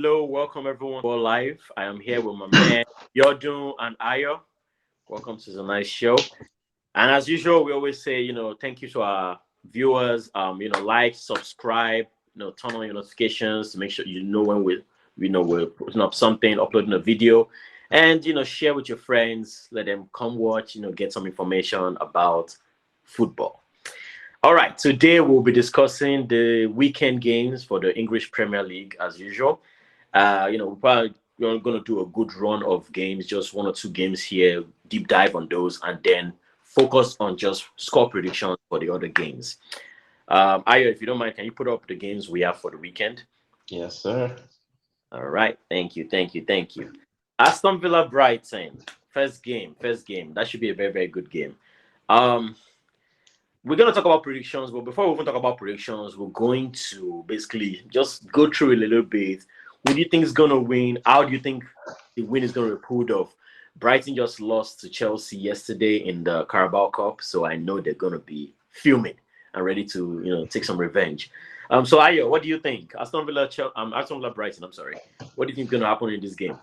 Hello, welcome everyone for live. I am here with my man Biodun and Ayo. Welcome to the nice show. And as usual, we always say, thank you to our viewers. Like, subscribe, turn on your notifications to make sure you know when we're putting up something, uploading a video, and share with your friends. Let them come watch. Get some information about football. All right, today we'll be discussing the weekend games for the English Premier League as usual. We're going to do a good run of games, just one or two games here, deep dive on those, and then focus on just score predictions for the other games. Ayo, if you don't mind, can you put up the games we have for the weekend? Yes, sir. All right, thank you. Aston Villa Brighton, first game. That should be a very, very good game. Um, we're going to talk about predictions, but before we even talk about predictions, we're going to basically just go through it a little bit. Who do you think is going to win? How do you think the win is going to be pulled off? Brighton just lost to Chelsea yesterday in the Carabao Cup, so I know they're going to be fuming and ready to, take some revenge. So Ayo, what do you think? Aston Villa Brighton. I'm sorry. What do you think is going to happen in this game?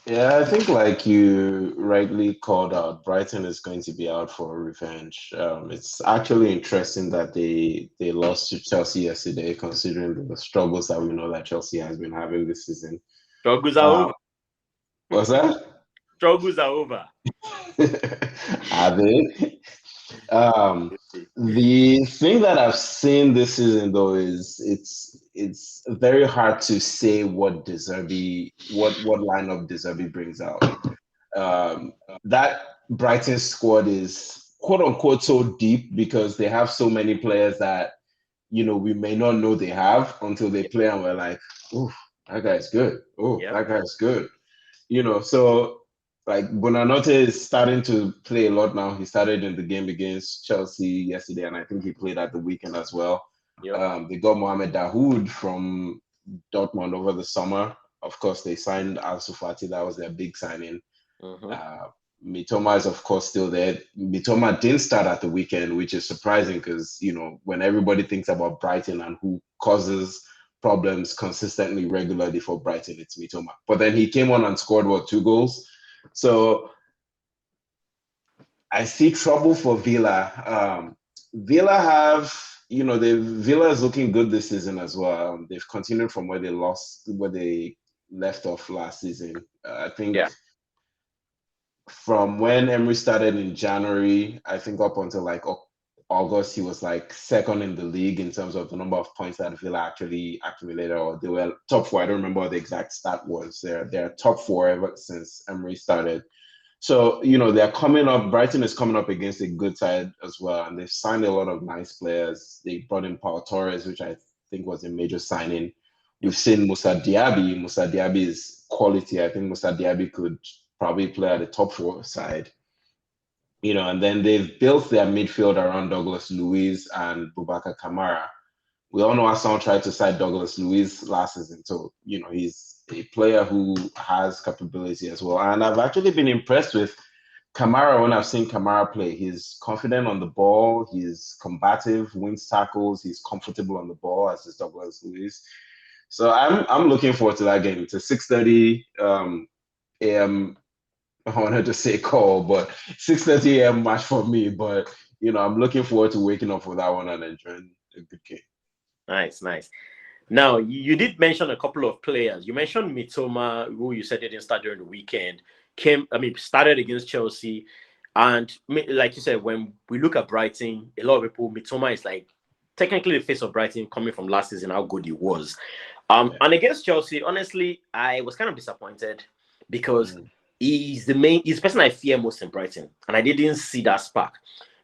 Yeah, I think like you rightly called out, Brighton is going to be out for revenge. It's actually interesting that they lost to Chelsea yesterday, considering the struggles that we know that Chelsea has been having this season. Struggles are Uh, over. what's that? Struggles are over. Are they? Um, the thing that I've seen this season though is it's very hard to say what what lineup Deserby brings out. Um, that Brighton squad is quote unquote so deep because they have so many players that we may not know they have until they play and we're like, oh, that guy's good. Oh, Yep. that guy's good. So like Bonanote is starting to play a lot now. He started in the game against Chelsea yesterday, and I think he played at the weekend as well. Yep. They got Mohamed Dahoud from Dortmund over the summer. Of course, they signed Ansu Fati. That was their big signing. Mm-hmm. Uh, Mitoma is of course still there. Mitoma didn't start at the weekend, which is surprising because when everybody thinks about Brighton and who causes problems consistently, regularly for Brighton, it's Mitoma. But then he came on and scored two goals. So I see trouble for Villa. Villa have, the Villa is looking good this season as well. They've continued from where they left off last season. I think Yeah. from when Emery started in January, I think up until like August, he was like second in the league in terms of the number of points that Villa actually accumulated, or they were top four. I don't remember what the exact stat was. They're top four ever since Emery started. So, they're coming up. Brighton is coming up against a good side as well, and they've signed a lot of nice players. They brought in Paul Torres, which I think was a major signing. Yep. We've seen Musa Diaby. Musa Diaby is quality. I think Musa Diaby could probably play at the top four side. And then they've built their midfield around Douglas Luiz and Boubacar Kamara. We all know Arsenal tried to sign Douglas Luiz last season, so he's a player who has capability as well. And I've actually been impressed with Kamara when I've seen Kamara play. He's confident on the ball, he's combative, wins tackles, he's comfortable on the ball as is Douglas Luiz. So I'm looking forward to that game. It's a 6:30 a.m. I wanted to say call, but 6:30 a.m. match for me. But I'm looking forward to waking up for that one and enjoying a good game. Nice. Now, you did mention a couple of players. You mentioned Mitoma, who you said didn't start during the weekend. Started against Chelsea. And like you said, when we look at Brighton, a lot of people, Mitoma is like technically the face of Brighton coming from last season, how good he was. And against Chelsea, honestly, I was kind of disappointed because he's the person I fear most in Brighton. And I didn't see that spark.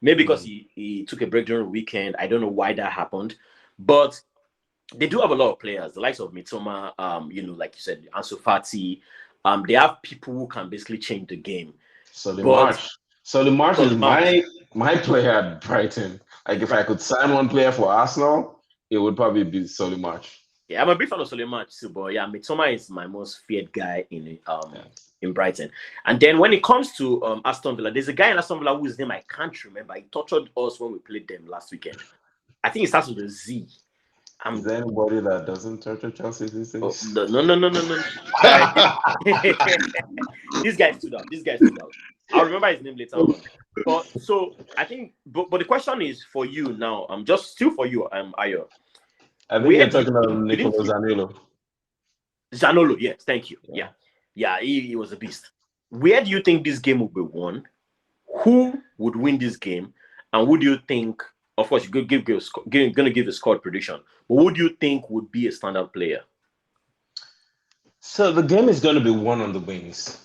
Maybe because he took a break during the weekend. I don't know why that happened. But they do have a lot of players, the likes of Mitoma, like you said, Ansu Fati. They have people who can basically change the game. Solly But March. Solly March is March, my player at Brighton. Like if right. I could sign one player for Arsenal, it would probably be Solly March. Yeah, I'm a big fan of Solly March too, but yeah, Mitoma is my most feared guy in Brighton. And then when it comes to Aston Villa, there's a guy in Aston Villa whose name I can't remember. He tortured us when we played them last weekend. I think it starts with a Z. Is there anybody that doesn't torture Chelsea these Oh, days? no. Uh, this guy stood out. This guy stood out. I'll remember his name later on. But so I think, but the question is for you now. Just still for you, Ayo. I think Where you're do you talking about think you didn't Nicolo keep Zaniolo. Zanolo? Yes, thank you. Yeah. Yeah, he was a beast. Where do you think this game will be won? Who would win this game? And who do you think? Of course, you're gonna give a score prediction. But who do you think would be a standout player? So the game is going to be won on the wings.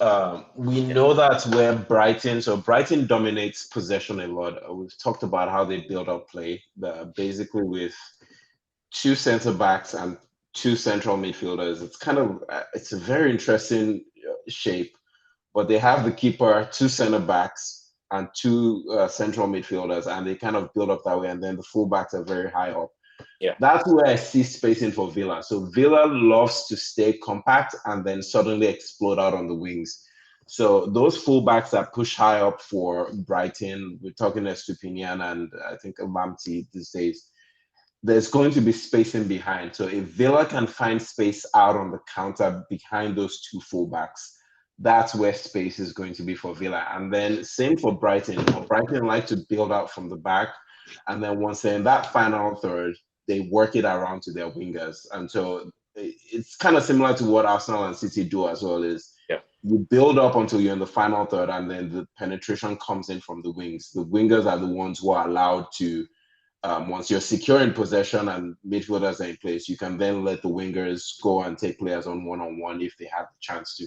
We Yeah. know that where Brighton dominates possession a lot. We've talked about how they build up play, basically with two center backs and two central midfielders. It's a very interesting shape, but they have the keeper, two center backs, and two central midfielders, and they kind of build up that way. And then the fullbacks are very high up. Yeah. That's where I see spacing for Villa. So Villa loves to stay compact and then suddenly explode out on the wings. So those fullbacks that push high up for Brighton, we're talking Estupinian and I think Lamptey these days, there's going to be spacing behind. So if Villa can find space out on the counter behind those two fullbacks, that's where space is going to be for Villa. And then same for Brighton. Brighton like to build out from the back. And then once they're in that final third, they work it around to their wingers. And so it's kind of similar to what Arsenal and City do as well, is you build up until you're in the final third, and then the penetration comes in from the wings. The wingers are the ones who are allowed to, once you're secure in possession and midfielders are in place, you can then let the wingers go and take players on one-on-one if they have the chance to.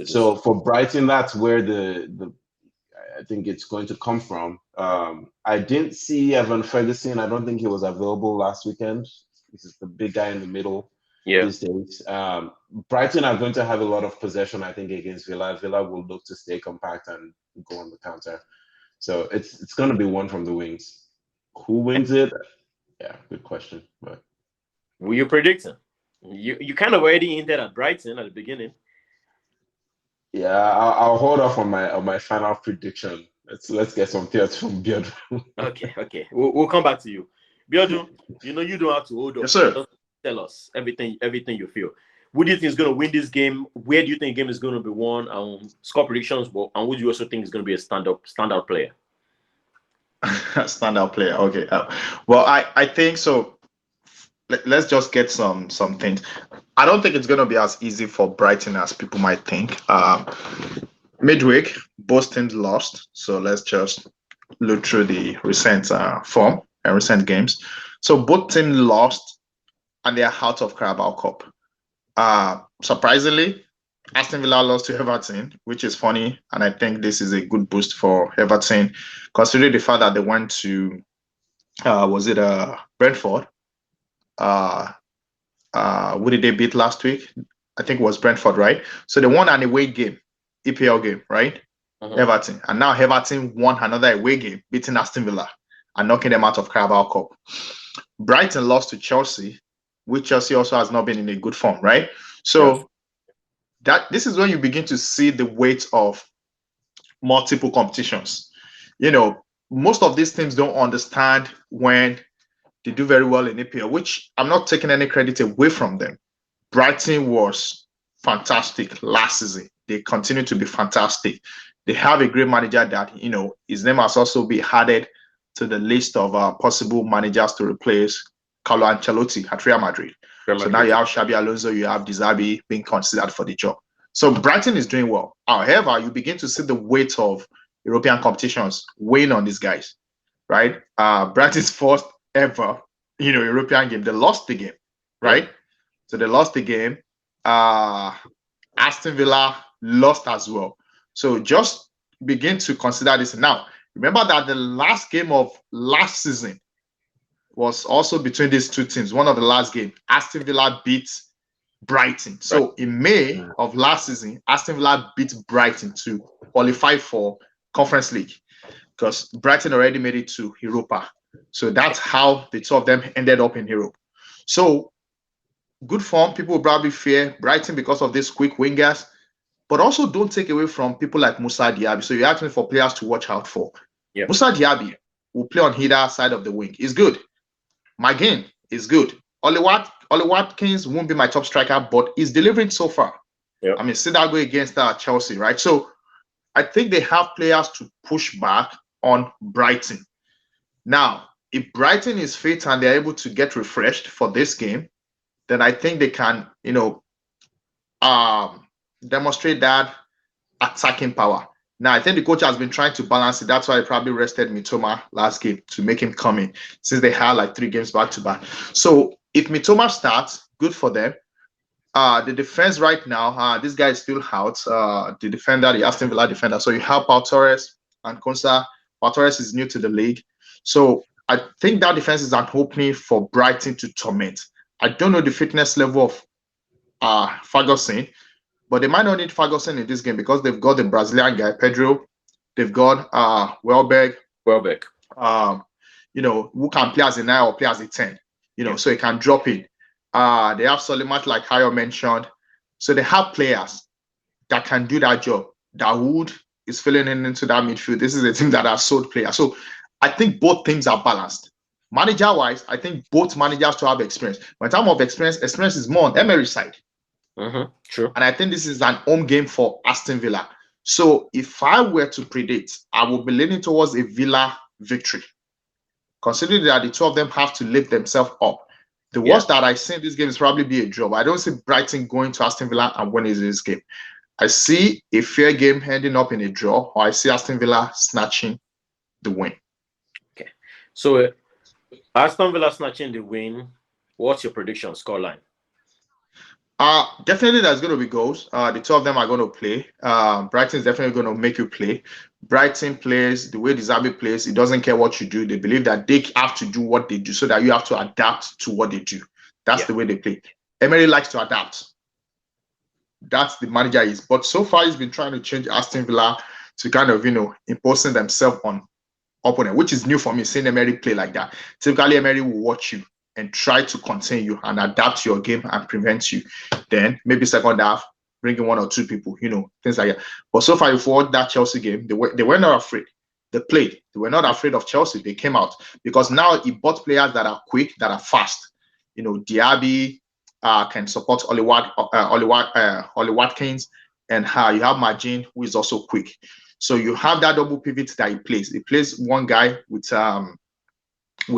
So for Brighton, that's where the I think it's going to come from. I didn't see Evan Ferguson. I don't think he was available last weekend. This is the big guy in the middle these days. Brighton are going to have a lot of possession, I think, against Villa. Villa will look to stay compact and go on the counter. So it's going to be one from the wings. Who wins it? Yeah, good question. But will you predict him? You kind of already hinted at Brighton at the beginning. Yeah, I'll hold off on my final prediction. Let's get some thoughts from Biodun. Okay. We'll come back to you. Biodun, you don't have to hold on. Yes, sir. Just tell us everything you feel. Who do you think is going to win this game? Where do you think the game is going to be won? Score predictions, and who do you also think is going to be a standout player? Standout player. Okay. Well, I think so. Let's just get some things. I don't think it's going to be as easy for Brighton as people might think. Midweek, both teams lost. So let's just look through the recent form and recent games. So both teams lost, and they are out of Carabao Cup. Surprisingly, Aston Villa lost to Everton, which is funny, and I think this is a good boost for Everton, considering the fact that they went to Brentford. Who did they beat last week? I think it was Brentford, right? So they won an away game, EPL game, right? Everton. And now Everton won another away game, beating Aston Villa and knocking them out of Carabao Cup. Brighton lost to Chelsea, which Chelsea also has not been in a good form, right? So this is when you begin to see the weight of multiple competitions. Most of these teams don't understand when they do very well in EPL, which I'm not taking any credit away from them. Brighton was fantastic last season. They continue to be fantastic. They have a great manager that, his name has also been added to the list of possible managers to replace Carlo Ancelotti at Real Madrid. So now you have Xabi Alonso, you have Zerbi being considered for the job. So Brighton is doing well. However, you begin to see the weight of European competitions weighing on these guys, right? Brighton's first ever, European game. They lost the game, right? So they lost the game. Aston Villa lost as well. So just begin to consider this. Now, remember that the last game of last season was also between these two teams. One of the last games, Aston Villa beat Brighton. So in May of last season, Aston Villa beat Brighton to qualify for Conference League because Brighton already made it to Europa. So that's how the two of them ended up in Europe. So good form. People will probably fear Brighton because of these quick wingers, but also don't take away from people like Moussa Diaby. So you're asking for players to watch out for. Moussa Diaby will play on either side of the wing. He's good. McGinn is good. Oli Watkins won't be my top striker, but he's delivering so far. Yep. I mean, see that go against Chelsea, right? So I think they have players to push back on Brighton. Now, if Brighton is fit and they're able to get refreshed for this game, then I think they can, demonstrate that attacking power. Now, I think the coach has been trying to balance it. That's why he probably rested Mitoma last game to make him come in, since they had like 3 games back to back. So if Mitoma starts, good for them. The defense right now, this guy is still out. The defender, the Aston Villa defender. So you have Pau Torres and Konsa. Pau Torres is new to the league. So I think that defense is an opening for Brighton to torment. I don't know the fitness level of Ferguson, but they might not need Ferguson in this game because they've got the Brazilian guy, Pedro. They've got Welbeck. Welbeck. Who can play as a 9 or play as a 10. So he can drop in. They have Solimat, like Hayo mentioned. So they have players that can do that job. Dawood is filling into that midfield. This is a team that has sold players. So I think both teams are balanced. Manager-wise, I think both managers to have experience. But in terms of experience is more on Emery's side. True. And I think this is an home game for Aston Villa. So if I were to predict, I would be leaning towards a Villa victory, considering that the two of them have to lift themselves up. The worst that I see in this game is probably be a draw. I don't see Brighton going to Aston Villa and winning this game. I see a fair game ending up in a draw, or I see Aston Villa snatching the win. Okay. So Aston Villa snatching the win. What's your prediction scoreline? Definitely there's going to be goals. The two of them are going to play. Brighton is definitely going to make you play. Brighton plays the way the Zerbi plays. It doesn't care what you do. They believe that they have to do what they do so that you have to adapt to what they do. That's the way they play. Emery likes to adapt. That's the manager is. But so far, he's been trying to change Aston Villa to kind of, imposing themselves on opponent, which is new for me, seeing Emery play like that. Typically, Emery will watch you and try to contain you and adapt your game and prevent you. Then maybe second half, bring in 1 or 2 people, things like that. But so far, if you watch that Chelsea game, they were not afraid. They played. They were not afraid of Chelsea. They came out because now he bought players that are quick, that are fast. Diaby can support Oli Watkins, and you have Majin, who is also quick. So you have that double pivot that he plays. He plays one guy with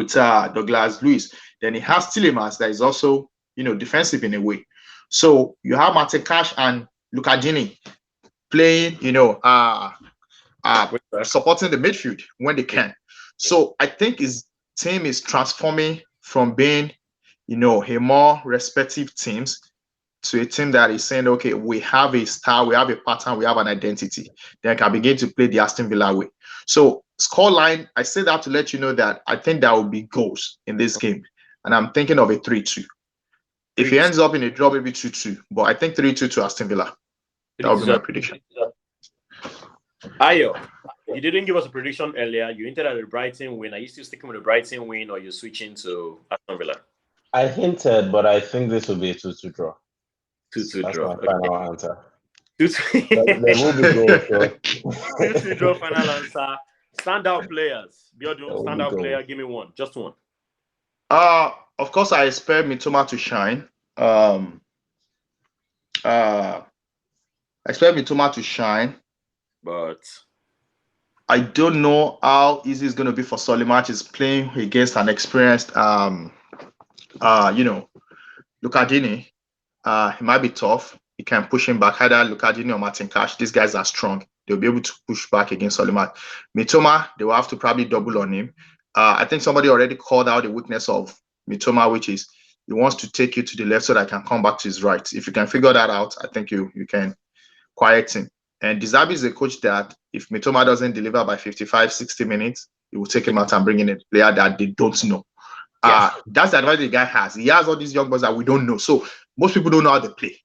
Douglas Luiz. Then he has Tielemans that is also, defensive in a way. So you have Martin Cash and Luca Dini playing, supporting the midfield when they can. So I think his team is transforming from being, a more respective teams to a team that is saying, okay, we have a style, we have a pattern, we have an identity. Then can begin to play the Aston Villa way. So scoreline, I say that to let you know that I think there will be goals in this game. And I'm thinking of a 3-2. If he ends up in a draw, maybe 2-2. But I think 3-2 to Aston Villa. That would be my prediction. Ayo, you didn't give us a prediction earlier. You hinted at a Brighton win. Are you still sticking with the Brighton win, or are you switching to Aston Villa? I hinted, but I think this will be a 2-2 draw. 2-2 draw. That's my final answer. 2-2. There will be goals. 2-2 draw final answer. Standout players. Biodun, standout player. Give me one. Just one. Of course, I expect Mitoma to shine. I expect Mitoma to shine, but I don't know how easy it's going to be for Solimat. He's playing against an experienced, Lucadini. He might be tough. He can push him back. Either Lucadini or Martin Cash. These guys are strong. They'll be able to push back against Solimat. Mitoma, they will have to probably double on him. I think somebody already called out the weakness of Mitoma, which is he wants to take you to the left so that I can come back to his right. If you can figure that out, I think you can quiet him. And Zerbi is a coach that if Mitoma doesn't deliver by 55, 60 minutes, he will take him out and bring in a player that they don't know. That's the advantage the guy has. He has all these young boys that we don't know. So most people don't know how they play,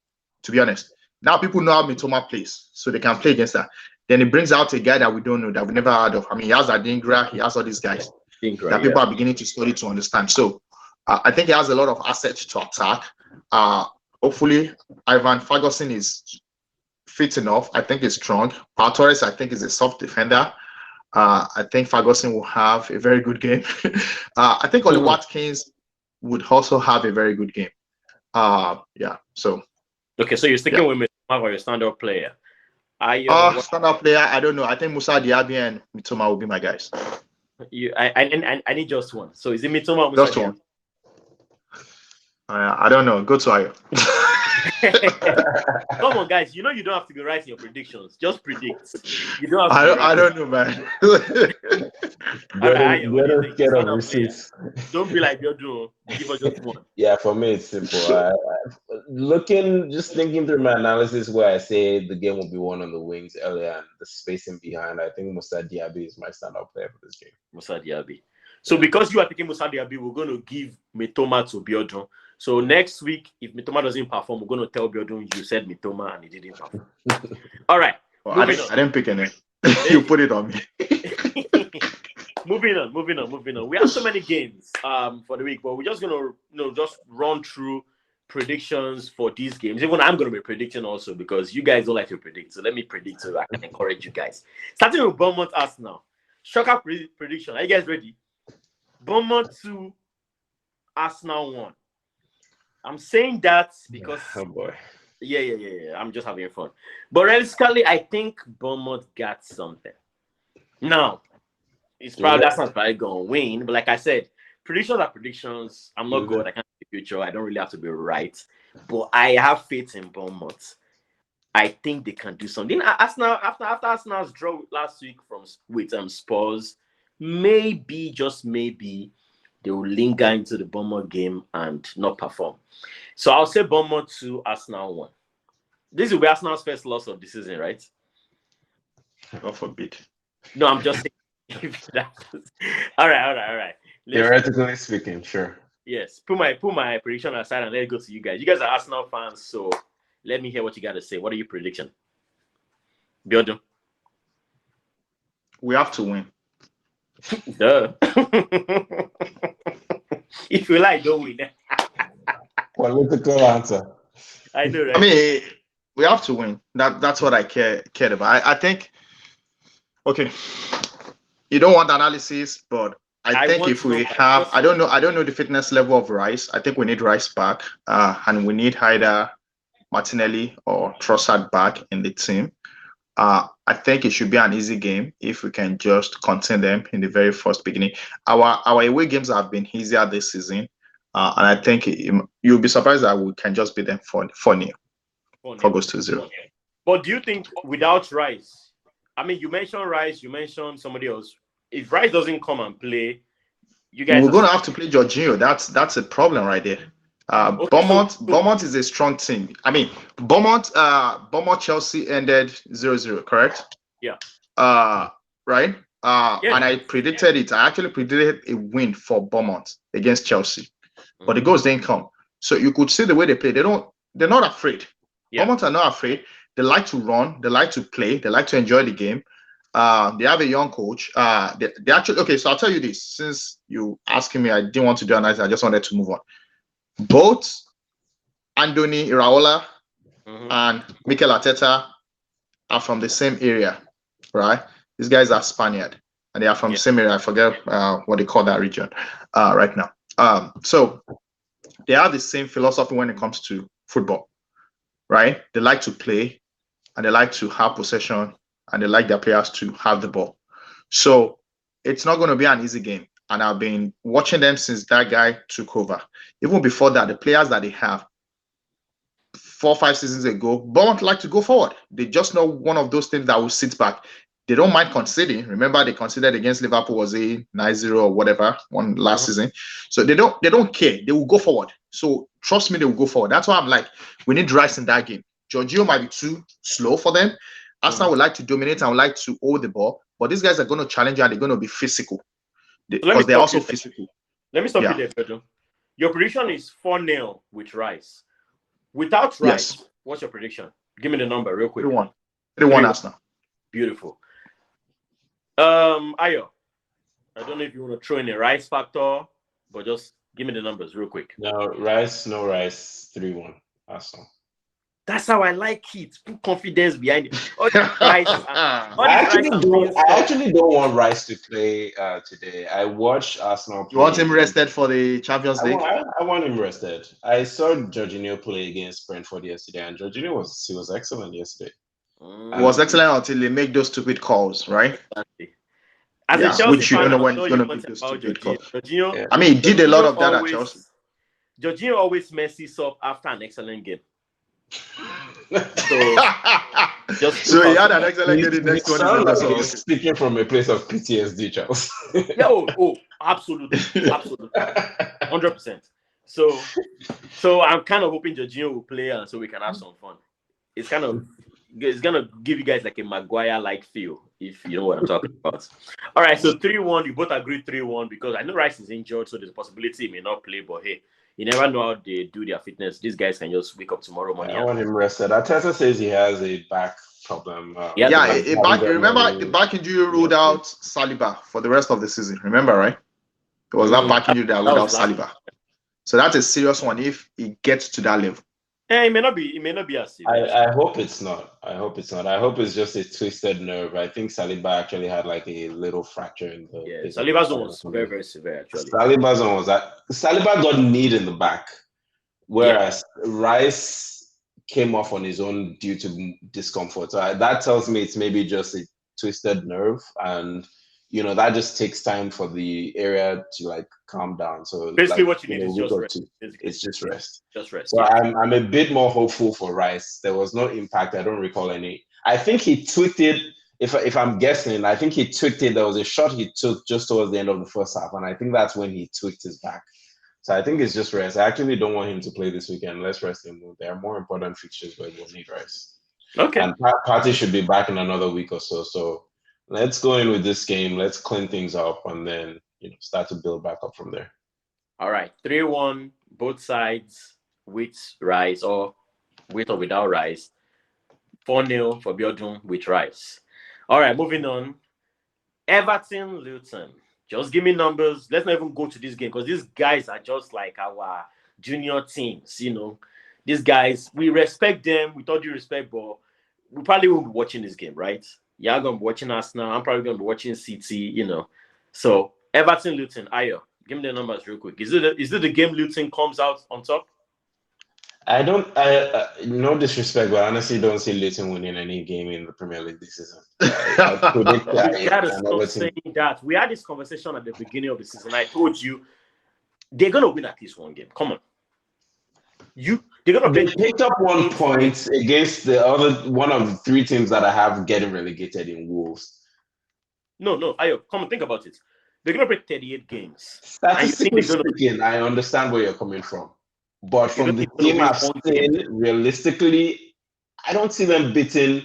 to be honest. Now people know how Mitoma plays, so they can play against that. Then he brings out a guy that we don't know, that we never heard of. I mean, he has Adingra, he has all these guys that people are beginning to study to understand. So I think he has a lot of assets to attack. Hopefully, Ivan Ferguson is fit enough. I think he's strong. Pau Torres, I think, is a soft defender. I think Ferguson will have a very good game. I think Oli Watkins would also have a very good game. Yeah. So. Okay, so you're sticking with Mitoma for your standout player. Standout player, I don't know. I think Musa Diaby and Mitoma will be my guys. I need just one. So is it Mitoma or Musa Just Diaby? one. I don't know. Go to Ayo. Come on, guys. You know you don't have to be right in your predictions. Just predict. You don't have to I don't know, man. Get of receipts. Don't be like Biodun. Give us just one. Yeah, for me it's simple. Just thinking through my analysis where I say the game will be won on the wings earlier and the spacing behind, I think Musa Diaby is my standout player for this game. Musa Diaby. So because you are taking Musa Diaby, we're going to give Mitoma to Biodun. So next week, if Mitoma doesn't perform, we're going to tell Biodun you said Mitoma and he didn't perform. All right. Well, I didn't pick any. You put it on me. Moving on. We have so many games for the week, but we're just going to just run through predictions for these games. Even I'm going to be predicting also because you guys don't like to predict. So let me predict so I can encourage you guys. Starting with Bournemouth Arsenal. Shocker prediction. Are you guys ready? Bournemouth 2, Arsenal 1. I'm saying that because yeah. I'm just having fun. But realistically, I think Bournemouth got something. Now, that's not probably going to win. But like I said, predictions are predictions. I'm not good. I can't see the future. I don't really have to be right. But I have faith in Bournemouth. I think they can do something. Arsenal, after Arsenal's draw last week with Spurs, maybe, just maybe, they will linger into the Bournemouth game and not perform. So I'll say Bournemouth 2, Arsenal 1. This will be Arsenal's first loss of the season, right? God forbid. No, I'm just saying. All right. Theoretically speaking, sure. Yes. Put my prediction aside and let it go to you guys. You guys are Arsenal fans, so let me hear what you got to say. What are your prediction? Biodun? We have to win. Duh. If you like, don't win. Political answer. I know, right? I mean, we have to win. That's what I cared about. I think. Okay, you don't want analysis, but I think if we have, I don't know the fitness level of Rice. I think we need Rice back, and we need either Martinelli or Trossard back in the team. I think it should be an easy game if we can just contain them in the very first beginning. Our away games have been easier this season, and I think you'll be surprised that we can just beat them 4-0. 4 goes to 0. But do you think without Rice? I mean, you mentioned Rice, you mentioned somebody else. If Rice doesn't come and play, you guys... We're going to have to play Jorginho. That's a problem right there. Bournemouth is a strong team. I mean, Bournemouth Chelsea ended 0-0, correct? Yeah. Right? And I predicted it. I actually predicted a win for Bournemouth against Chelsea. But the goals didn't come. So you could see the way they play. They're not afraid. Yeah. Bournemouth are not afraid. They like to run. They like to play. They like to enjoy the game. They have a young coach. They actually, okay, so I'll tell you this. Since you asking me, I didn't want to do analysis. I just wanted to move on. Both Andoni Iraola and Mikel Arteta are from the same area, right? These guys are Spaniard, and they are from the same area. I forget what they call that region right now. So they have the same philosophy when it comes to football, right? They like to play, and they like to have possession, and they like their players to have the ball. So it's not going to be an easy game. And I've been watching them since that guy took over. Even before that, the players that they have 4 or 5 seasons ago, Bournemouth like to go forward. They just know one of those teams that will sit back. They don't mind conceding. Remember, they conceded against Liverpool, was a 9-0 or whatever, one last season. So they don't care. They will go forward. So trust me, they will go forward. That's why I'm like, we need Rice in that game. Jorginho might be too slow for them. Arsenal would like to dominate and would like to hold the ball. But these guys are going to challenge you and they're going to be physical. Because they're also physical. Let me stop you there, Pedro. Your prediction is 4-0 with Rice. Without Rice, what's your prediction? Give me the number real quick. 3-1. 3-1 Arsenal. Beautiful. Ayo, I don't know if you want to throw in a Rice factor, but just give me the numbers real quick. No Rice, 3-1 Arsenal. That's how I like it. Put confidence behind it. All these Rice, I actually don't want Rice to play today. I watched Arsenal play. You want him rested for the Champions League? I want him rested. I saw Jorginho play against Brentford yesterday, and Jorginho was excellent yesterday. He was excellent until they make those stupid calls, right? Exactly. As a Chelsea which you fan, don't know when I'm he's sure going to you make those about stupid Jorginho. calls. Jorginho, I mean, he did a lot of that always, at Chelsea. Jorginho always messes up after an excellent game. So he had an excellent game. The next one is like he's speaking from a place of PTSD, Charles. Yeah, absolutely, 100%. So I'm kind of hoping Jorginho will play, and so we can have some fun. It's gonna give you guys like a Maguire-like feel, if you know what I'm talking about. All right, so 3-1. You both agreed 3-1 because I know Rice is injured, so there's a possibility he may not play. But hey, you never know how they do their fitness. These guys can just wake up tomorrow morning. I want him rested. Arteta says he has a back problem. Remember the back injury ruled out Saliba for the rest of the season. Remember, right? It was that back injury that ruled out Saliba. So that's a serious one if he gets to that level. It may not be as serious. I hope it's not. I hope it's just a twisted nerve. I think Saliba actually had like a little fracture in the. Yeah, Saliba's one was very, very severe actually. Saliba's one was that Saliba got kneed in the back, whereas Rice came off on his own due to discomfort. So that tells me it's maybe just a twisted nerve, and that just takes time for the area to like calm down. So basically, what you need is just rest. It's just rest. Just rest. So I'm a bit more hopeful for Rice. There was no impact. I don't recall any. I think he tweaked it. If I'm guessing, I think he tweaked it. There was a shot he took just towards the end of the first half, and I think that's when he tweaked his back. So I think it's just rest. I actually don't want him to play this weekend. Let's rest him. There are more important fixtures where we'll need Rice. Okay. And Partey should be back in another week or so. So let's go in with this game. Let's clean things up and then start to build back up from there. All right, 3-1, both sides with Rice or with or without Rice. 4-0 for Biodun with Rice. All right, moving on. Everton, Luton. Just give me numbers. Let's not even go to this game because these guys are just like our junior teams. These guys, we respect them. We thought you respect, but we probably won't be watching this game, right? You're going to be watching us now. I'm probably going to be watching City, So, Everton, Luton, Ayo, give me the numbers real quick. Is it the game Luton comes out on top? I no disrespect, but I honestly don't see Luton winning any game in the Premier League this season. You gotta stop saying that. We had this conversation at the beginning of the season. I told you they're gonna win at least one game. Come on. They picked up 1 point against the other one of the three teams that I have getting relegated in Wolves. No, Ayo, come on, think about it. They're gonna play 38 games. Statistically speaking, I understand where you're coming from. But from the team I've seen, realistically, I don't see them beating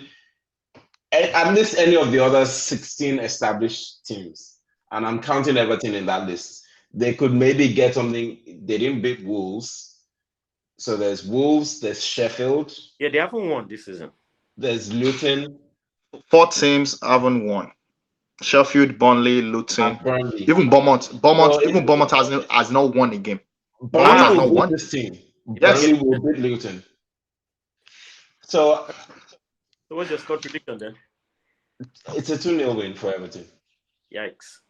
at least any of the other 16 established teams. And I'm counting Everton in that list. They could maybe get something. They didn't beat Wolves. So there's Wolves, there's Sheffield. Yeah, they haven't won this season. There's Luton. 4 teams haven't won. Sheffield, Burnley, Luton, Burnley. Even Bournemouth. Even Bournemouth has not won a game. Burnley has not won this team. Burnley will beat Luton. So what's your score prediction then? It's a 2-0 win for Everton. Yikes.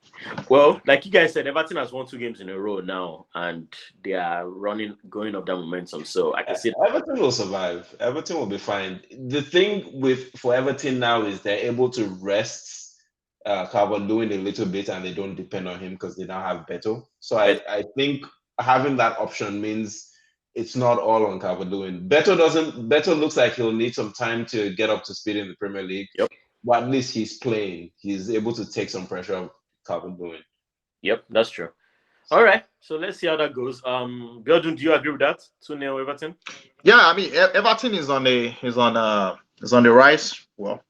Well, like you guys said, Everton has won 2 games in a row now, and they are going up that momentum. So I can see Everton will survive. Everton will be fine. The thing for Everton now is they're able to rest Calvert-Lewin a little bit, and they don't depend on him because they now have Beto. So I think having that option means it's not all on Calvert-Lewin. Beto looks like he'll need some time to get up to speed in the Premier League. Yep. But at least he's playing. He's able to take some pressure off Calvert-Lewin. Yep, that's true. All right, so let's see how that goes. Biodun, do you agree with that? 2-0 Everton? Yeah, I mean Everton is on the rise. Well,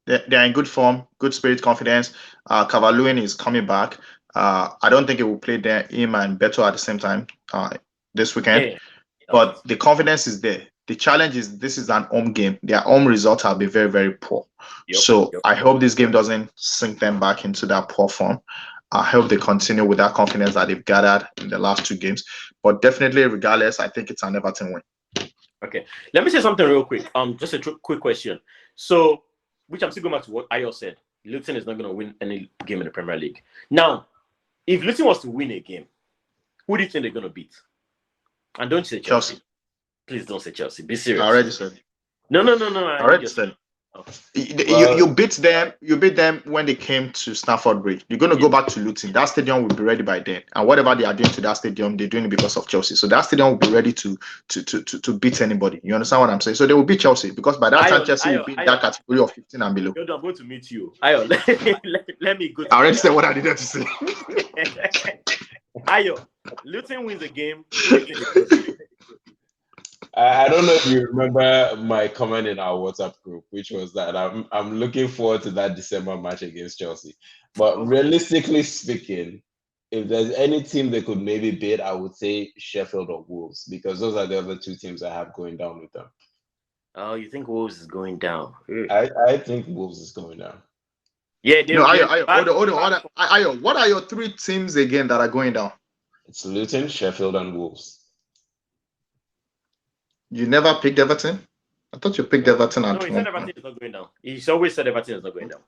they're in good form, good spirit, confidence. Calvert-Lewin is coming back. I don't think it will play him and Beto at the same time this weekend. Yeah. But the confidence is there. The challenge is this is an home game. Their home results have been very, very poor. I hope this game doesn't sink them back into that poor form. I hope they continue with that confidence that they've gathered in the last 2 games. But definitely, regardless, I think it's an Everton win. Okay. Let me say something real quick. Just a quick question. So, which I'm still going back to what Ayo said. Luton is not going to win any game in the Premier League. Now, if Luton was to win a game, who do you think they're going to beat? And don't say Chelsea. Please don't say Chelsea. Be serious. I already said. No. I already said. You beat them. You beat them when they came to Stamford Bridge. You're going to go back to Luton. That stadium will be ready by then, and whatever they are doing to that stadium, they're doing it because of Chelsea. So that stadium will be ready to beat anybody. You understand what I'm saying? So they will beat Chelsea because by that time Chelsea will be in that category of 15 and below. I'm going to meet you. Ayo, let me go. I already said what I needed to say. Ayo, Luton wins the game. I don't know if you remember my comment in our WhatsApp group, which was that I'm looking forward to that December match against Chelsea. But realistically speaking, if there's any team they could maybe beat, I would say Sheffield or Wolves, because those are the other two teams I have going down with them. Oh, you think Wolves is going down? I think Wolves is going down. Yeah, no, hold on. Ayo, what are your three teams again that are going down? It's Luton, Sheffield, and Wolves. You never picked Everton? I thought you picked Everton. No, he said Everton is not going down. He's always said Everton is not going down.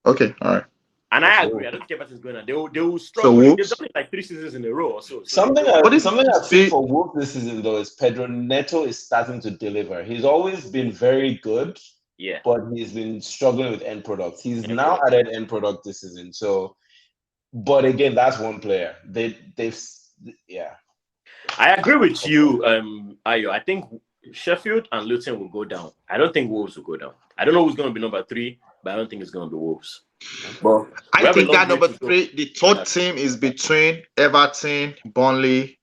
Okay, all right. And I agree. I don't think Everton is going down. They will struggle. They've done it like 3 seasons in a row or so. Something I've seen for Wolves this season, though, is Pedro Neto is starting to deliver. He's always been very good, but he's been struggling with end products. He's now added end product this season. So, but again, that's one player. I agree with you, Ayo. I think Sheffield and Luton will go down. I don't think Wolves will go down. I don't know who's going to be number 3, but I don't think it's going to be Wolves. But I think that number 3, the third team is between Everton, Burnley,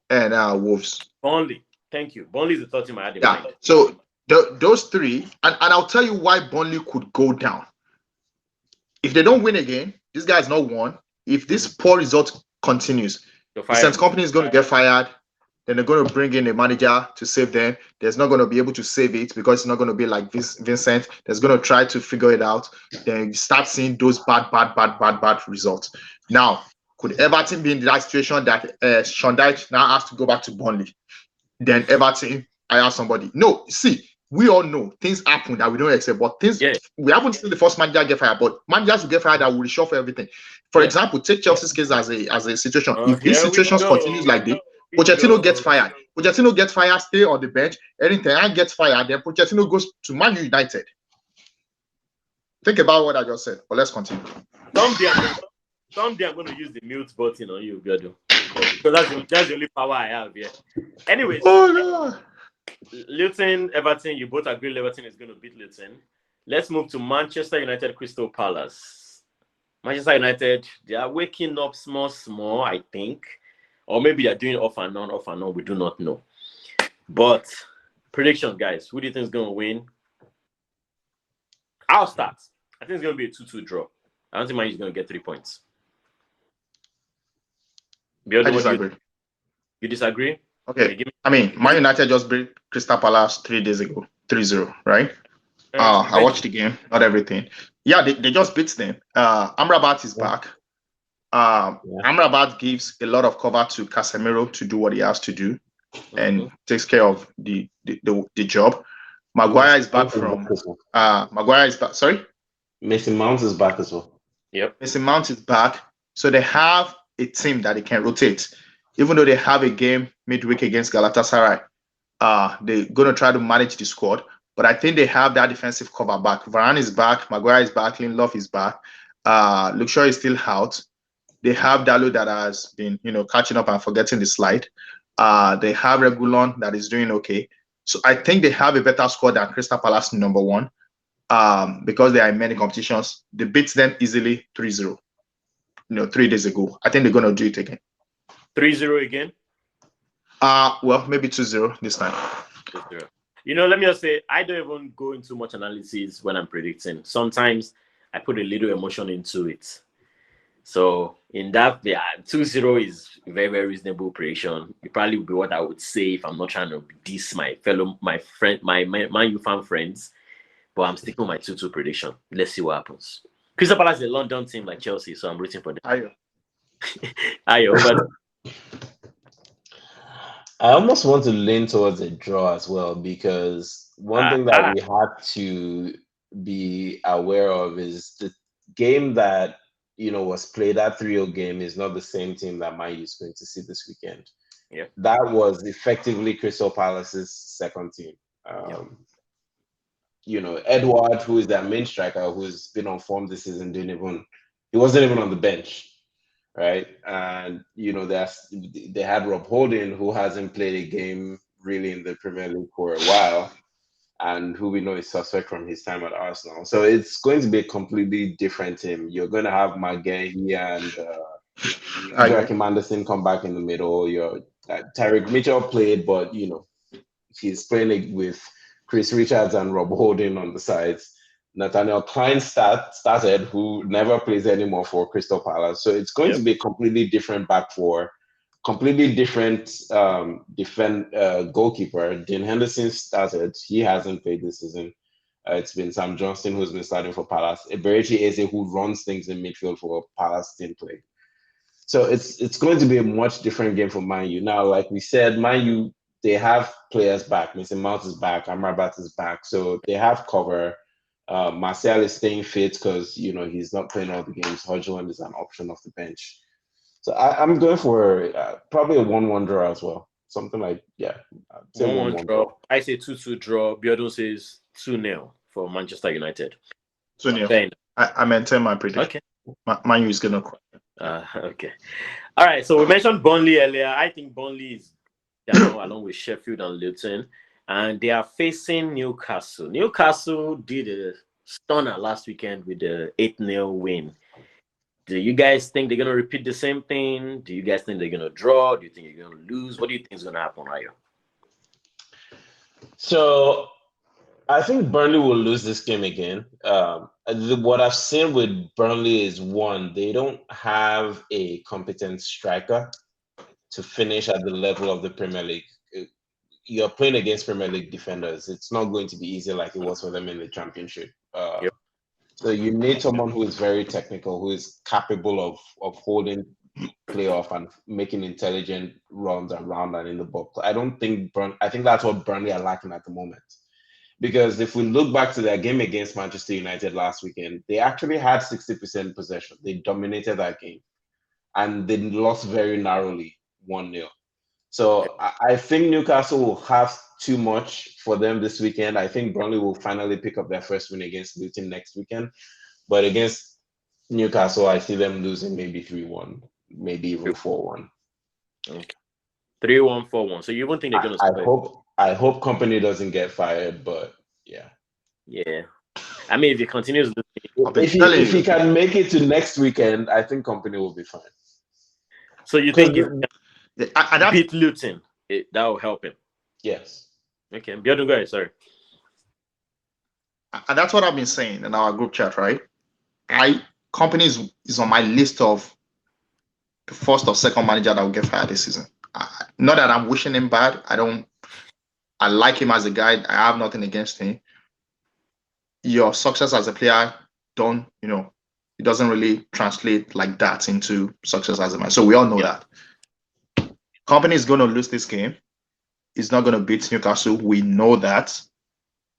and Wolves. Burnley. Thank you. Burnley is the third team I had in mind. So those 3, and I'll tell you why Burnley could go down. If they don't win again, this guy's not won. If this poor result continues, the Saints company is going to get fired. Then they're going to bring in a manager to save them. There's not going to be able to save it because it's not going to be like Vincent. There's going to try to figure it out. Then you start seeing those bad results. Now, could Everton be in that situation that Sean Dyche now has to go back to Burnley? Then Everton, I ask somebody. No, see, we all know things happen that we don't accept, but we haven't seen the first manager get fired, but managers will get fired that will reshuffle everything. For example, take Chelsea's case as a situation. If this situation continues like this, Pochettino gets fired. Pochettino gets fired, stay on the bench. Anything gets fired, then Pochettino goes to Man United. Think about what I just said, but let's continue. Someday I'm going to use the mute button on you, Biodun, because that's the only power I have here. Anyways, Luton, Everton, you both agree Everton is going to beat Luton. Let's move to Manchester United, Crystal Palace. Manchester United, they are waking up small, I think. Or maybe they're doing off and on. We do not know. But prediction, guys. Who do you think is going to win? I'll start. I think it's going to be a 2-2 draw. I don't think Man U is going to get 3 points. I disagree. You disagree? Okay. I mean, Man United just beat Crystal Palace 3 days ago. 3-0, right? I watched the game, not everything. Yeah, they just beat them. Amrabat is back. Amrabat gives a lot of cover to Casemiro to do what he has to do and takes care of the job. Maguire is back from Maguire is back. Sorry? Mason Mount is back as well. Yep. Mason Mount is back. So they have a team that they can rotate. Even though they have a game midweek against Galatasaray, they're going to try to manage the squad. But I think they have that defensive cover back. Varane is back. Maguire is back. Lindelof is back. Luke Shaw is still out. They have Dalot that has been, catching up and forgetting the slide. They have Regulon that is doing okay. So I think they have a better squad than Crystal Palace number 1 because they are in many competitions. They beat them easily 3-0, 3 days ago. I think they're going to do it again. 3-0 again? Well, maybe 2-0 this time. 2-0. Let me just say, I don't even go into much analysis when I'm predicting. Sometimes I put a little emotion into it. So in that, 2-0 is a very, very reasonable prediction. It probably would be what I would say if I'm not trying to diss my Man U fan friends. But I'm sticking with my 2-2 prediction. Let's see what happens. Crystal Palace is a London team like Chelsea, so I'm rooting for them. Ayo. Ayo, but I almost want to lean towards a draw as well, because one thing that we have to be aware of is the game that was played, that 3-0 game, is not the same team that Man U is going to see this weekend. Yeah. That was effectively Crystal Palace's second team. Edward, who is their main striker, who's been on form this season, he wasn't even on the bench. Right, and they had Rob Holding, who hasn't played a game really in the Premier League for a while, and who we know is suspect from his time at Arsenal. So it's going to be a completely different team. You're going to have McGahey and Joachim Anderson come back in the middle. Tyrick Mitchell played, but he's playing with Chris Richards and Rob Holding on the sides. Nathaniel Klein started, who never plays anymore for Crystal Palace. So it's going to be a completely different back four, completely different goalkeeper. Dean Henderson started. He hasn't played this season. It's been Sam Johnston who's been starting for Palace. Eberechi Eze, who runs things in midfield for Palace, didn't play. So it's going to be a much different game for Man U. Now, like we said, Man U, they have players back. Mason Mount is back. Amrabat is back. So they have cover. Martial is staying fit because he's not playing all the games. Hodgland is an option off the bench. So I'm going for probably a 1-1 draw as well. Something like 1-1 draw. I say 2-2 draw. Biodun says 2-0 for Manchester United. 2-0. I maintain my prediction. Okay. Man U is gonna cry. Okay. All right. So we mentioned Burnley earlier. I think Burnley is along with Sheffield and Luton. And they are facing Newcastle. Newcastle did a stunner last weekend with the 8-0 win. Do you guys think they're going to repeat the same thing? Do you guys think they're going to draw? Do you think you're going to lose? What do you think is going to happen, Ayo? So I think Burnley will lose this game again. What I've seen with Burnley is, one, they don't have a competent striker to finish at the level of the Premier League. You're playing against Premier League defenders. It's not going to be easy like it was for them in the Championship. So you need someone who is very technical, who is capable of holding play off and making intelligent runs around and in the box. I think that's what Burnley are lacking at the moment. Because if we look back to their game against Manchester United last weekend, they actually had 60% possession. They dominated that game. And they lost very narrowly, 1-0. So I think Newcastle will have too much for them this weekend. I think Burnley will finally pick up their first win against Luton next weekend. But against Newcastle, I see them losing maybe 3-1, maybe even 4-1. Okay. 3-1, 4-1. So you won't think they're going to I hope Company doesn't get fired, but yeah. Yeah. I mean, if he continues if he can make it to next weekend, I think Company will be fine. So you think if beat Luton, that will help him? Yes. Okay. Biodun, go ahead. Sorry. And that's what I've been saying in our group chat, right? Company is on my list of the first or second manager that will get fired this season. Not that I'm wishing him bad. I like him as a guy. I have nothing against him. Your success as a player it doesn't really translate like that into success as a man. So we all know that. Company is going to lose this game. He's not going to beat Newcastle. We know that.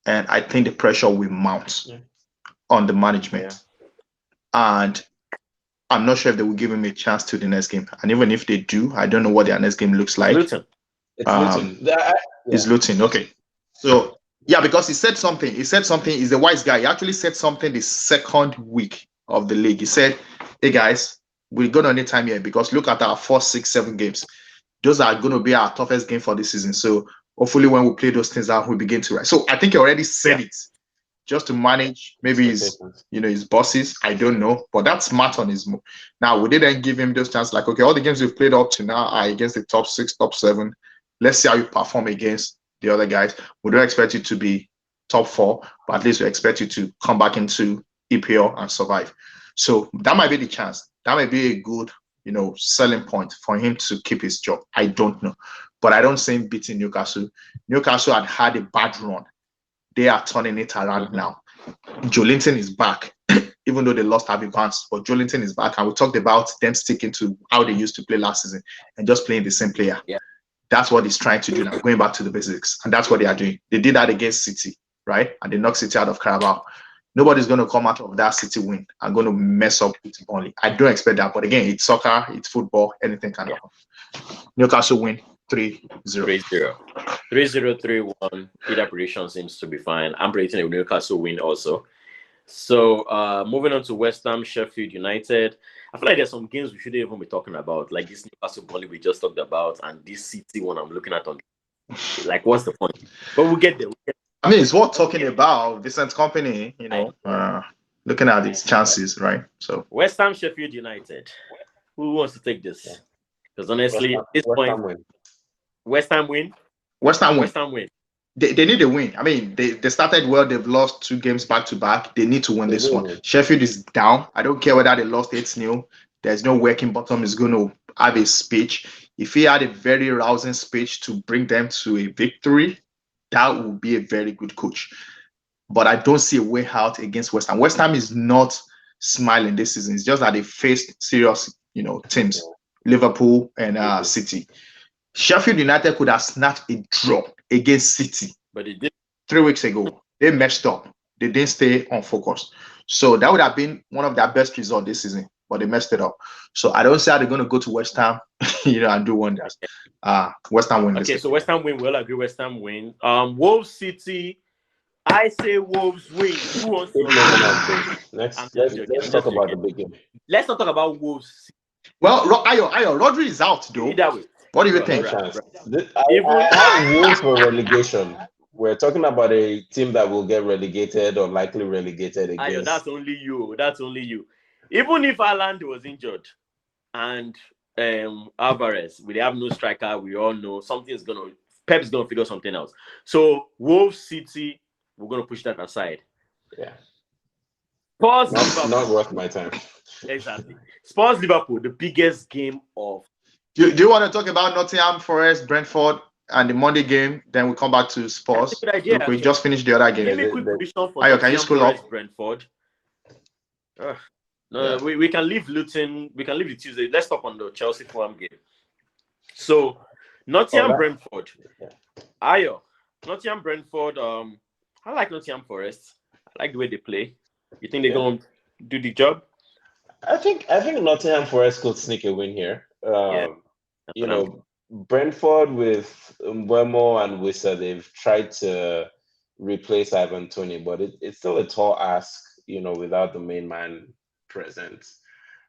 And I think the pressure will mount on the management. And I'm not sure if they will give him a chance to the next game. And even if they do, I don't know what their next game looks like. Luton. It's Luton. It's Luton. Okay. So, because he said something. He's a wise guy. He actually said something the second week of the league. He said, hey, guys, we're going to need time here because look at our 4, 6, 7 games. Those are going to be our toughest game for this season. So hopefully when we play those things out, we begin to rise. So I think he already said it just to manage maybe his bosses. I don't know. But that's smart on his move. Now, we didn't give him those chances. Like, okay, all the games we've played up to now are against the top 6, top 7. Let's see how you perform against the other guys. We don't expect you to be top 4, but at least we expect you to come back into EPL and survive. So that might be the chance. That might be a good selling point for him to keep his job. I don't know. But I don't see him beating Newcastle. Newcastle had a bad run. They are turning it around now. Joelinton is back, even though they lost Harvey Barnes. But Joelinton is back. And we talked about them sticking to how they used to play last season and just playing the same player. Yeah. That's what he's trying to do now, going back to the basics. And that's what they are doing. They did that against City, right? And they knocked City out of Carabao. Nobody's going to come out of that City win and going to mess up with Burnley. I don't expect that. But again, it's soccer, it's football, anything can happen. Newcastle win 3-0. 3-0. 3-0, 3-1. Either prediction seems to be fine. I'm predicting a Newcastle win also. So moving on to West Ham, Sheffield United. I feel like there's some games we shouldn't even be talking about, like this Newcastle Burnley we just talked about, and this City one I'm looking at on. Like, what's the point? But we'll get there. I mean, it's worth talking about. Vincent Company, looking at its chances, right? So West Ham, Sheffield United. Who wants to take this? Because honestly, at this point, West Ham win. West Ham win. West Ham win. They need a win. I mean, they started well. They've lost 2 games back to back. They need to win this one. Sheffield is down. I don't care whether they lost 8-0. There's no working bottom is going to have a speech. If he had a very rousing speech to bring them to a victory, that would be a very good coach. But I don't see a way out against West Ham. West Ham is not smiling this season. It's just that they faced serious, teams, Liverpool and City. Sheffield United could have snatched a draw against City, but they did 3 weeks ago. They messed up. They didn't stay on focus. So that would have been one of their best results this season, but they messed it up. So I don't see how they're going to go to West Ham, and do wonders. West Ham win. Okay, so West Ham win. We'll agree West Ham win. Wolves City. I say Wolves win. Who wants to Let's talk about the big game. Let's not talk about Wolves. Well, Ayo, Rodri is out though. Either way. What do you think? I have for relegation. We're talking about a team that will get relegated or likely relegated against. Ayo, that's only you. That's only you. Even if Haaland was injured and Alvarez, we have no striker, we all know Pep's gonna figure something else. So Wolves City, we're gonna push that aside. Yeah. Spurs not worth my time. Exactly. Spurs Liverpool, the biggest game of. Do you want to talk about Nottingham Forest, Brentford, and the Monday game? Then we come back to Spurs. That's a good idea. We just finished the other game. Give me a quick prediction for Ayo, can you scroll up? Brentford. We can leave Luton. We can leave the Tuesday. Let's talk on the Chelsea Fulham game. So Nottingham Brentford. Ayo, Nottingham Brentford. I like Nottingham Forest. I like the way they play. You think they're going to do the job? I think Nottingham Forest could sneak a win here. Brentford with Mbeumo and Wissa, they've tried to replace Ivan Toney, but it's still a tall ask, without the main man present.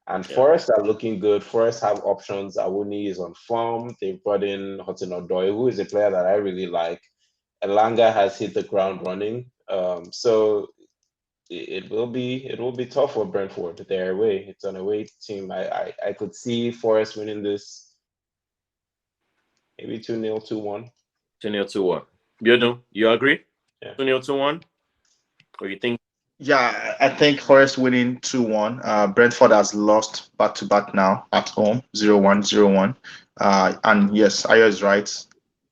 And Forest are looking good. Forest have options. Awuni is on form. They've brought in Hudson-Odoi, who is a player that I really like. Elanga has hit the ground running. So it will be tough for Brentford. They're away. It's an away team. I could see Forest winning this. Maybe 2-0, 2-1. 2-0, 2-1. Biodun, you agree? Yeah. 2-0, 2-1? Or you think? Yeah, I think Forest winning 2-1. Brentford has lost back-to-back now at home, 0-1, 0-1. And yes, Ayo is right.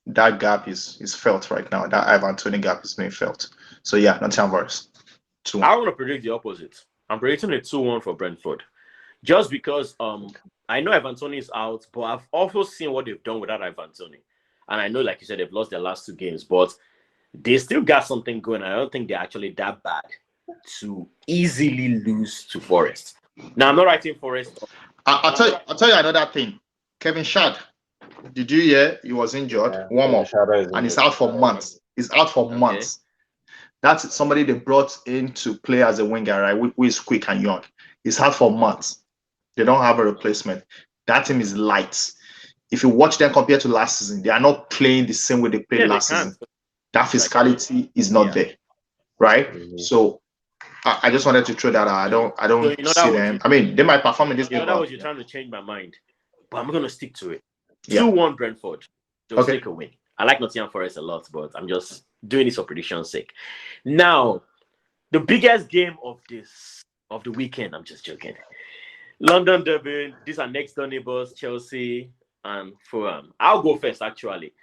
That gap is felt right now. That Ivan Toney gap is being felt. So yeah, Nottingham Forest. 2-1. I want to predict the opposite. I'm predicting a 2-1 for Brentford. Just because I know Ivan Toney is out, but I've also seen what they've done without Ivan Toney. And I know, like you said, they've lost their last 2 games, but they still got something going. I don't think they're actually that bad to easily lose to Forest. Now, I'm not writing Forest. I'll tell you another thing. Kevin Shad, did you hear he was injured? Warm up. And he's out for months. He's out for months. That's somebody they brought in to play as a winger, right? Who is quick and young. He's out for months. They don't have a replacement. That team is light. If you watch them compared to last season, they are not playing the same way they played last season. That physicality is not there, right? Mm-hmm. So I just wanted to throw that out. I don't see them. I mean, they might perform in this game. That was you trying to change my mind, but I'm going to stick to it. 2-1 Brentford. They'll take a win. I like Nottingham Forest a lot, but I'm just doing this for prediction's sake. Now, the biggest game of the weekend, I'm just joking. London Derby, these are next door neighbors, Chelsea and Fulham. I'll go first, actually.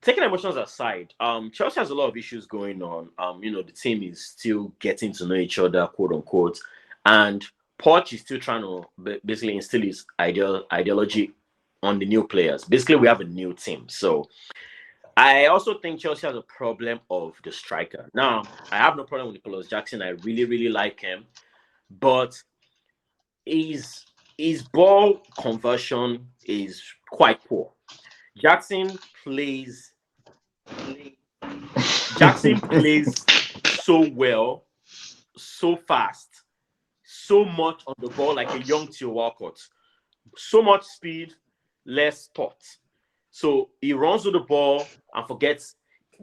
Taking emotions aside, Chelsea has a lot of issues going on. The team is still getting to know each other, quote unquote, and Poch is still trying to basically instill his ideology on the new players. Basically, we have a new team. So I also think Chelsea has a problem of the striker. Now, I have no problem with Nicholas Jackson. I really, really like him. But his ball conversion is quite poor. Jackson plays so well, so fast, so much on the ball like a young Tue Oct. So much speed, less thought. So he runs with the ball and forgets.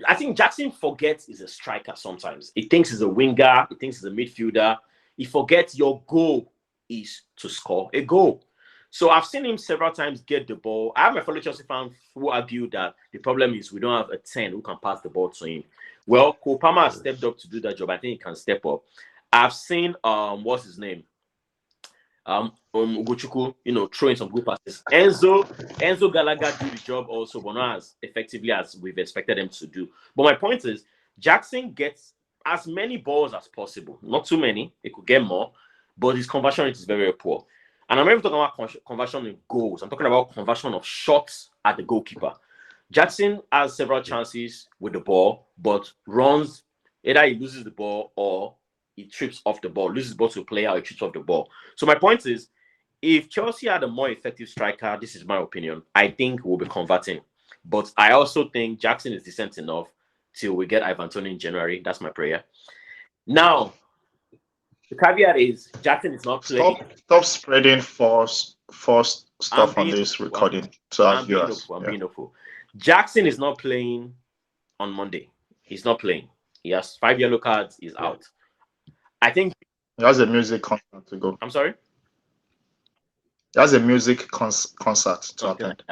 I think Jackson forgets he's a striker sometimes. He thinks he's a winger. He thinks he's a midfielder. He forgets your goal is to score a goal. So I've seen him several times get the ball. I have my fellow Chelsea fans who argue that the problem is we don't have a 10 who can pass the ball to him. Well, Cole Palmer has stepped up to do that job. I think he can step up. I've seen what's his name? Ugochukwu, throwing some good passes. Enzo Gallagher do the job also, but not as effectively as we've expected them to do. But my point is, Jackson gets as many balls as possible. Not too many. He could get more, but his conversion rate is very, very poor. And I'm not even talking about conversion in goals. I'm talking about conversion of shots at the goalkeeper. Jackson has several chances with the ball, but runs, either he loses the ball or he trips off the ball, loses the ball to a player or he trips off the ball. So my point is, if Chelsea had a more effective striker, this is my opinion, I think we'll be converting. But I also think Jackson is decent enough till we get Ivan Toney in January. That's my prayer. Now, the caveat is Jackson is not playing. Stop spreading false stuff on this recording. So I'm being hopeful. Jackson is not playing on Monday. He's not playing. He has 5 yellow cards. He's out. I think he has a music concert to go. I'm sorry? He has a music concert to attend.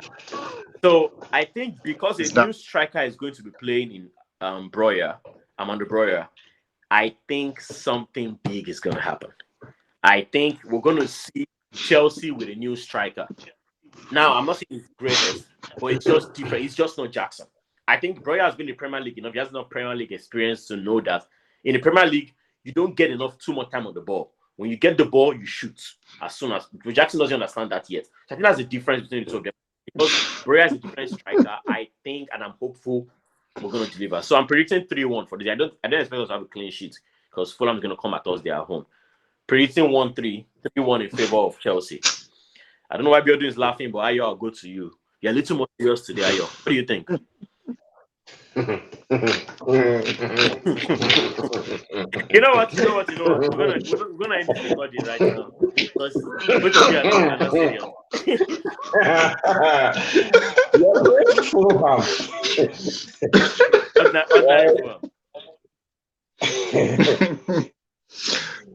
So I think because a new striker is going to be playing in Amanda Breuer, I think something big is going to happen. I think we're going to see Chelsea with a new striker. Now, I'm not saying it's greatest, but it's just different. It's just not Jackson. I think Breuer has been in the Premier League enough. He has enough Premier League experience to know that in the Premier League, you don't get too much time on the ball. When you get the ball, you shoot as soon as. Jackson doesn't understand that yet. So I think that's the difference between the two of them. Because Breuer is a different striker, I think, and I'm hopeful we're going to deliver. So I'm predicting 3-1 for this. I don't expect us to have a clean sheet because Fulham is going to come at us there at home. Predicting 1-3, 3-1 in favor of Chelsea. I don't know why Biodun is laughing, but Ayo, I'll go to you. You're a little more serious today, Ayo. What do you think? You know what? We're gonna end this recording right now because both of you are not serious.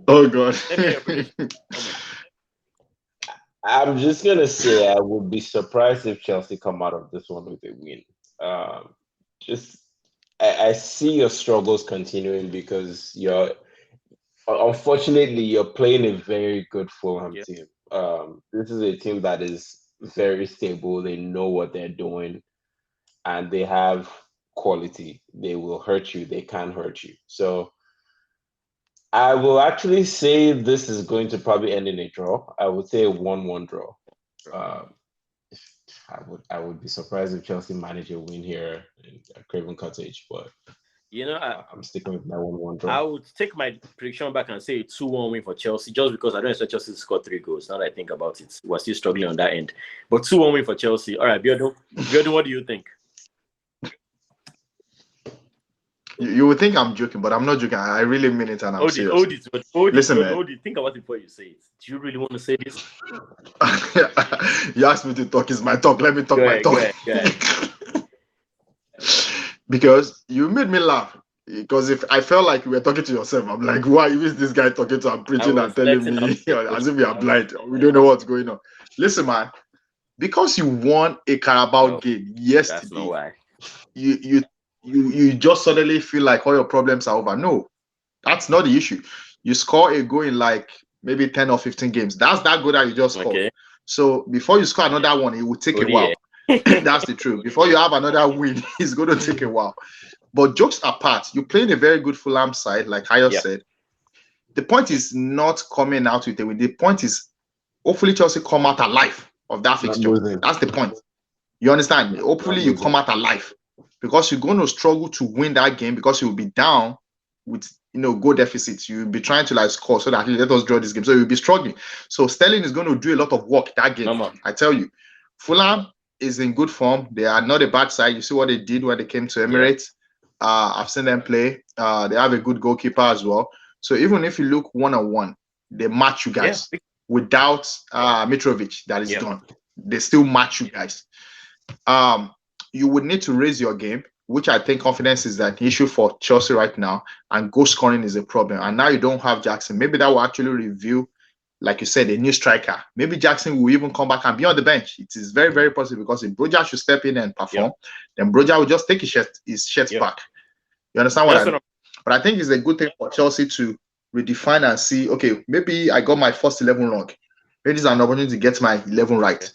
Oh God. I'm just gonna say I would be surprised if Chelsea come out of this one with a win. I see your struggles continuing because unfortunately you're playing a very good Fulham team. This is a team that is very stable. They know what they're doing, and they have quality. They will hurt you. They can hurt you. So I will actually say this is going to probably end in a draw. I would say a 1-1 draw. I would be surprised if Chelsea manage a win here in Craven Cottage, but I'm sticking with my 1-1 draw. I would take my prediction back and say a 2-1 win for Chelsea, just because I don't expect Chelsea to score 3 goals. Now that I think about it, we're still struggling on that end. But 2-1 win for Chelsea. All right, Biodun, what do you think? You would think I'm joking, but I'm not joking. I really mean it, and I'm serious. Listen, man. Think about it before you say it. Do you really want to say this? You asked me to talk. It's my talk. Let me talk my talk. Go ahead. Because you made me laugh. Because if I felt like you were talking to yourself, I'm like, why is this guy talking to? I'm preaching and telling me as if we are blind. We don't know what's going on. Listen, man. Because you won a Carabao game yesterday, that's not why. You just suddenly feel like all your problems are over. No, that's not the issue. You score a goal in like maybe 10 or 15 games. That's that goal that you just scored. Okay. So before you score another one, it will take a while. That's the truth. Before you have another win, it's going to take a while. But jokes apart, you're playing a very good Fulham side, like Hayo said. The point is not coming out with a win. The point is hopefully Chelsea come out alive of that fixture. losing. That's the point. You understand? Hopefully you come out alive, because you're going to struggle to win that game, because you'll be down with goal deficits. You'll be trying to like score so that let us draw this game. So you'll be struggling. So Sterling is going to do a lot of work that game. I tell you, Fulham is in good form. They are not a bad side. You see what they did when they came to Emirates. I've seen them play. They have a good goalkeeper as well. So even if you look 1-on-1, they match you guys. Without Mitrovic, that is done. They still match you guys. You would need to raise your game, which I think confidence is an issue for Chelsea right now, and goal scoring is a problem. And now you don't have Jackson. Maybe that will actually reveal, like you said, a new striker. Maybe Jackson will even come back and be on the bench. It is very, very possible, because if Broja should step in and perform, then Broja will just take his shirt back. You understand what I mean? But I think it's a good thing for Chelsea to redefine and see, okay, maybe I got my first 11 wrong. Maybe this is an opportunity to get my 11 right.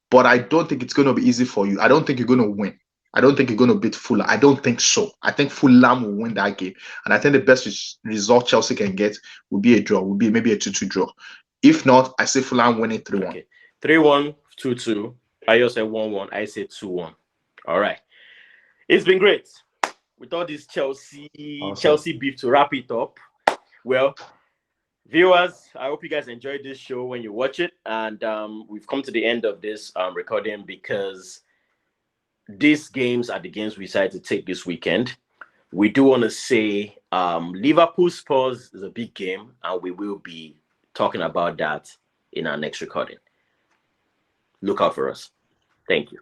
But I don't think it's going to be easy for you. I don't think you're going to win. I don't think you're going to beat Fulham. I don't think so. I think Fulham will win that game. And I think the best result Chelsea can get will be a draw, will be maybe a 2-2 draw. If not, I say Fulham winning 3-1. Okay. 3-1, 2-2. I say 1-1. I say 2-1. All right. It's been great. With all this Chelsea beef to wrap it up. Well, viewers, I hope you guys enjoyed this show when you watch it. And we've come to the end of this recording, because these games are the games we decided to take this weekend. We do want to say Liverpool Spurs is a big game, and we will be talking about that in our next recording. Look out for us. Thank you.